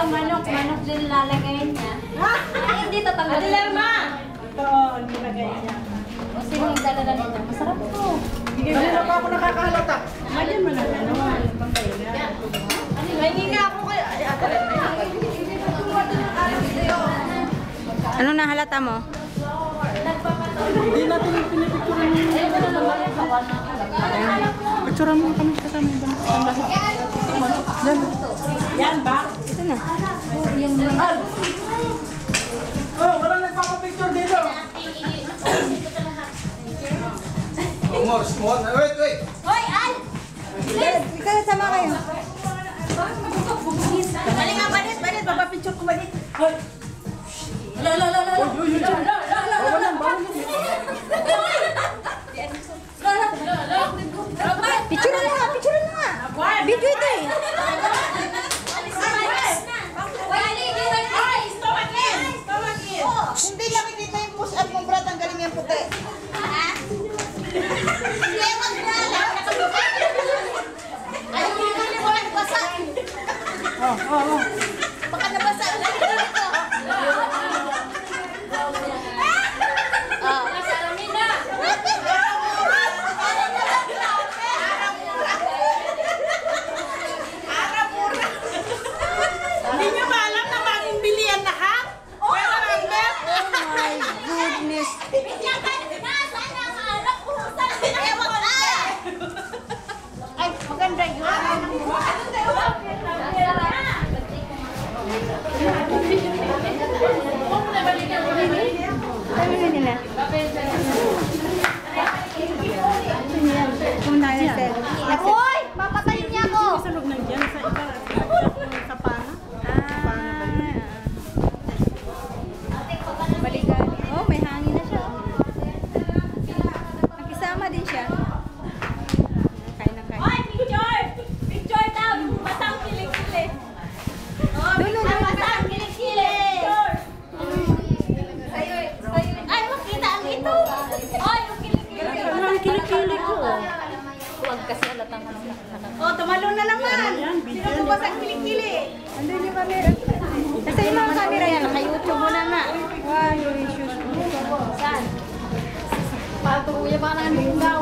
manok din lalagay niya. Ha? Ay, hindi tatanggal. Ate Lerma! Ito, nilagay niya. O sino yung dala nito? Masarap to. Hindi na pa ako nakakahalata. Ngayon mo na. Ngayon nga ako kay Ate Lerma. Ano nahalata mo? Hindi natin pinipicturan mo. Picturan mo kami kasama yung banat. Yan ba? Ito na. Oh, wala nagpapapicture dito. Wait! Hoy, Al! Ikaw, sama kayo. Bali nga, Banit. Papapicture ko, Banit. Hoy! Picturean mo nga, picturean mo nga. Video ito eh. Hindi nakikita yung push-up mong brat, ang galing yung puti. Baka nabasa ulit dito. Hindi nyo ba alam na bagong bilian lahat? Pero number? Oh my goodness. Ay, maganda yun. Sabi mo nila. Kung tayo na sel. Hoy! Papatayin niya ako! Sa loob ng dyan, sa iba, sa pana. Baligali. Oh, may hangin na siya. Nakisama din siya. Kain na kain. Hoy, picture! Picture daw! Batang kilikili. Dulo, Batang kilikili! Ay, makita ang ito! Hoy, yung kilikili! Ang kilikili ko. Huwag kasi alatang ano. Oh, tumalo na naman. Sino po ba sa kilikili? andun yung camera. Kasi yung mga camera yan, naka-YouTube mo na nga. Wow, yung issues mo. Saan? Pato, kuya, baka nang daw.